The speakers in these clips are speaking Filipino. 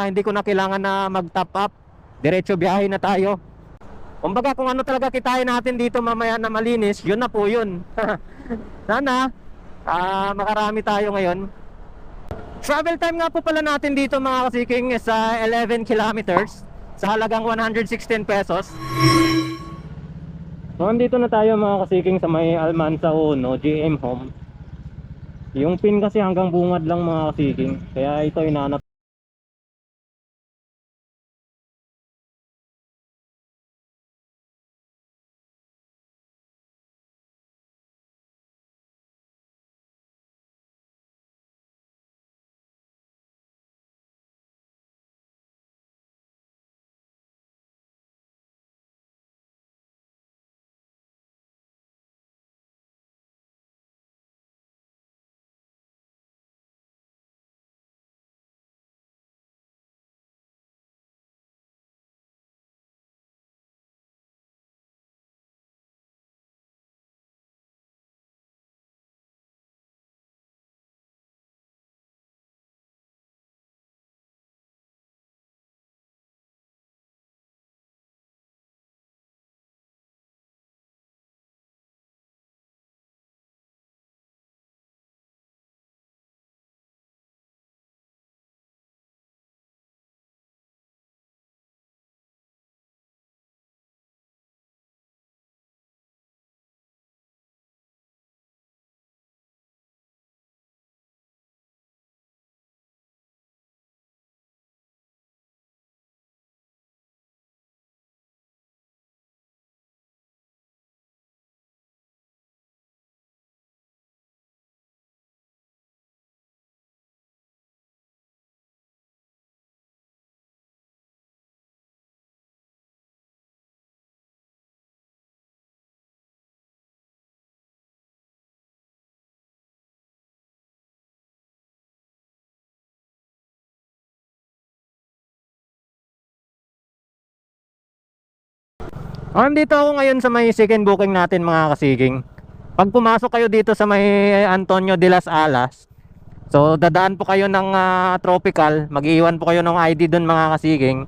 hindi ko na kailangan na mag-top up. Diretso biyahe na tayo. Kumbaga kung ano talaga kitain natin dito mamaya na malinis, yun na po yun. Sana makarami tayo ngayon. Travel time nga po pala natin dito mga kasiking is 11 kilometers sa halagang 116 pesos. So andito na tayo mga kasiking sa may Almansa 1, GM Home. Yung pin kasi hanggang bungad lang mga kasiking, kaya ito inanap. Dito ako ngayon sa may second booking natin mga kasiging. Pag pumasok kayo dito sa may Antonio de las Alas, so dadaan po kayo ng Tropical, mag-iwan po kayo ng ID dun mga kasiging.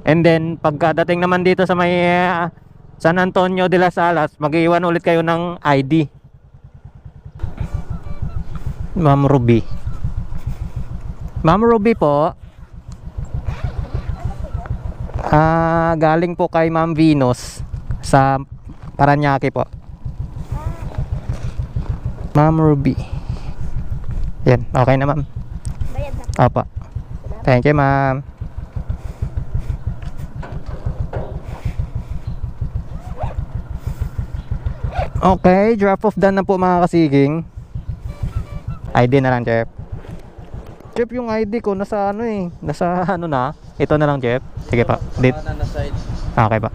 And then pagkadating naman dito sa may San Antonio de las Alas, mag-iwan ulit kayo ng ID. Ma'am Ruby. Ma'am Ruby po, galing po kay Ma'am Venus sa Paranaque po. Ma'am Ruby. Yan, okay na ma'am. Bayad na. Apa. Thank you ma'am. Okay, drop off done na po mga kasiging. ID na lang, Jeff. Jeff, yung ID ko nasa ano eh, nasa ano na. Ito na lang, Jeff. Sige pa. Dito. Okay pa.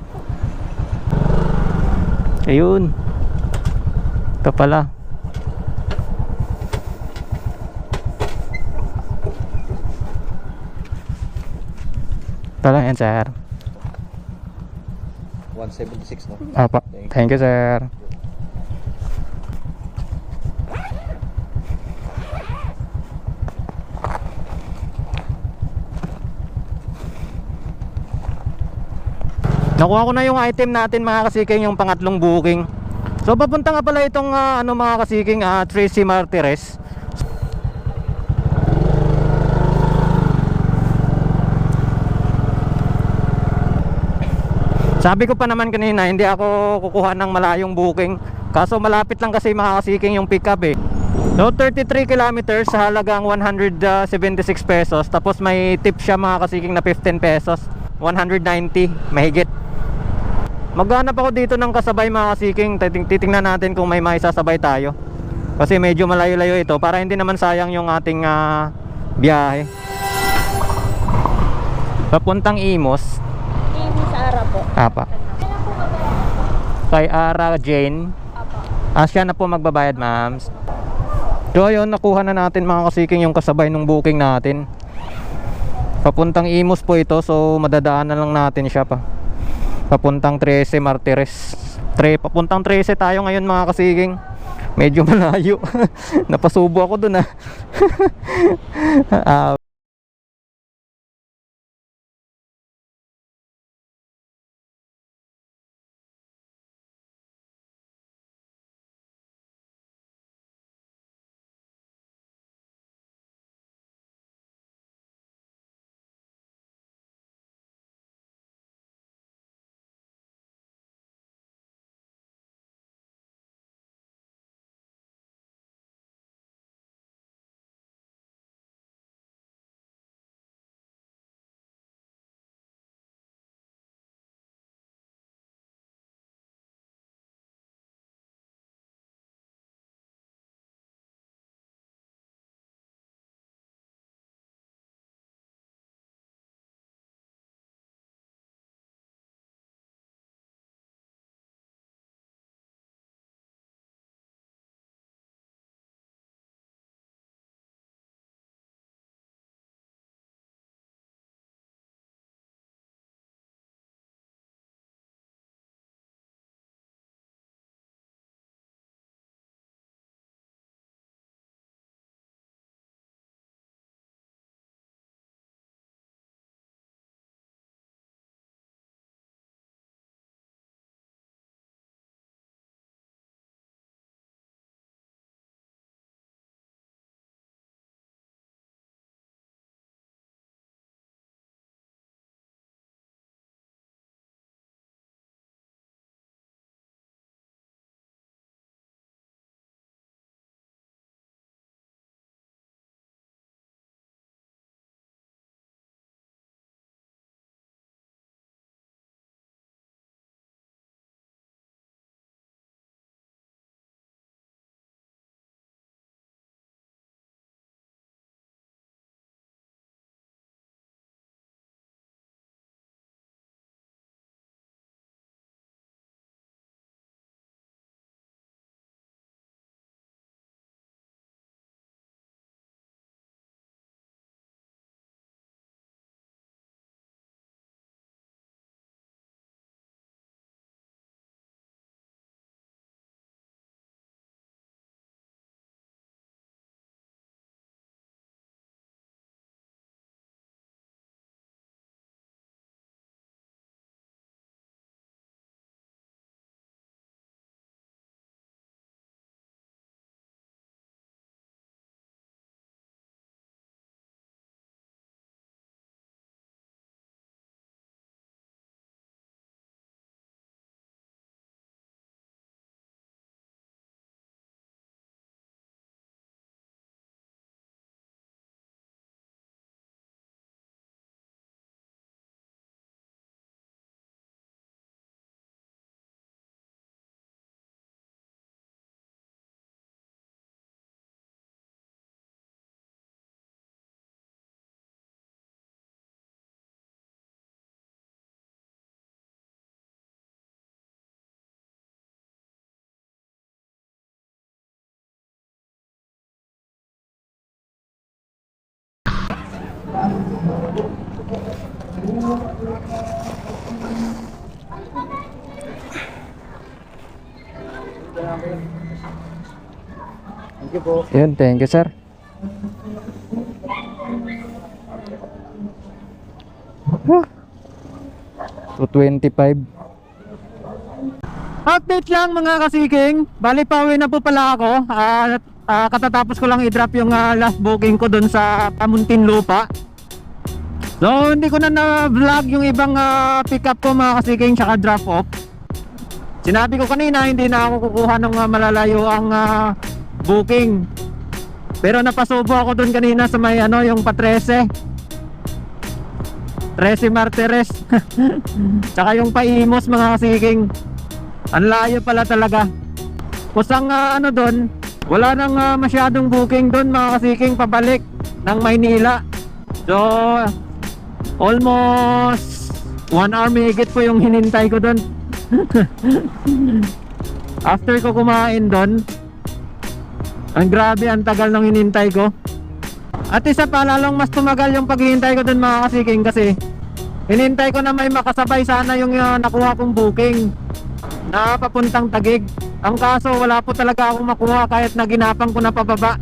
Ayun. Ito pala. Ito lang yan, sir. 176 no? Apa. Thank you, sir. Nakuha ko na yung item natin mga kasiking, yung pangatlong booking. So papunta nga pala itong ano mga kasiking, Tracy Martires. Sabi ko pa naman kanina, hindi ako kukuha ng malayong booking. Kaso malapit lang kasi mga kasiking yung pick up eh. So 33 kilometers sa halagang 176 pesos. Tapos may tip siya mga kasiking na 15 pesos. 190 mahigit. Maghanap ako dito ng kasabay mga kasiking. Titingnan natin kung may maisasabay tayo. Kasi medyo malayo-layo ito, para hindi naman sayang yung ating biyahe. Papuntang Imos. Imos Ara po. Apa. Kay Ara Jane. Apa. Siya na po magbabayad, ma'am. So ayun, nakuha na natin mga kasiking yung kasabay ng booking natin. Papuntang Imos po ito, so madadaan na lang natin siya pa. Papuntang 13 Martires. Papuntang 13 tayo ngayon mga kasiging. Medyo malayo. Napasubo ako dun Thank you po. Yun, thank you, sir. Huh. 225. Update lang mga kasiking. Bali pauwi na po pala ako. Katatapos ko lang i-drop yung last booking ko dun sa Muntinlupa. So hindi ko na vlog yung ibang pick up ko mga kasiking tsaka drop off. Sinabi ko kanina hindi na ako kukuha ng malalayo ang booking. Pero napasubo ako dun kanina sa may yung pa 13 Martires. Tsaka yung Paimos mga kasiking. Ang layo pala talaga. Kusang doon, wala nang masyadong booking doon mga kasiking pabalik ng Maynila. So almost 1 hour mahigit po yung hinintay ko doon. After ko kumain doon, ang grabe, ang tagal ng hinintay ko. At isa pa, lalong mas tumagal yung paghihintay ko doon mga kasiking kasi hinintay ko na may makasabay sana yung nakuha kong booking na papuntang Taguig. Ang kaso wala po talaga akong makuha kahit na ginapang ko na pababa.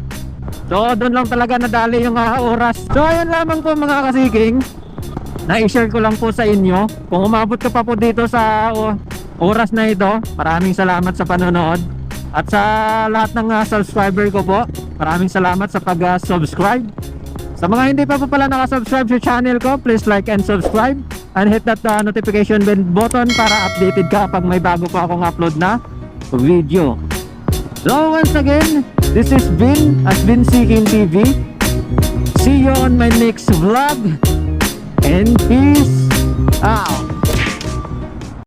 So doon lang talaga nadali yung oras. So ayun lamang po mga kasiking, na-share ko lang po sa inyo. Kung umabot ka pa po dito sa oras na ito, maraming salamat sa panonood. At sa lahat ng subscriber ko po, maraming salamat sa pag-subscribe. Sa mga hindi pa po pala nakasubscribe sa channel ko, please like and subscribe and hit that notification bell button para updated ka pag may bago pa akong upload na video. So once again, this is Vin at Vin Seeking TV. See you on my next vlog and peace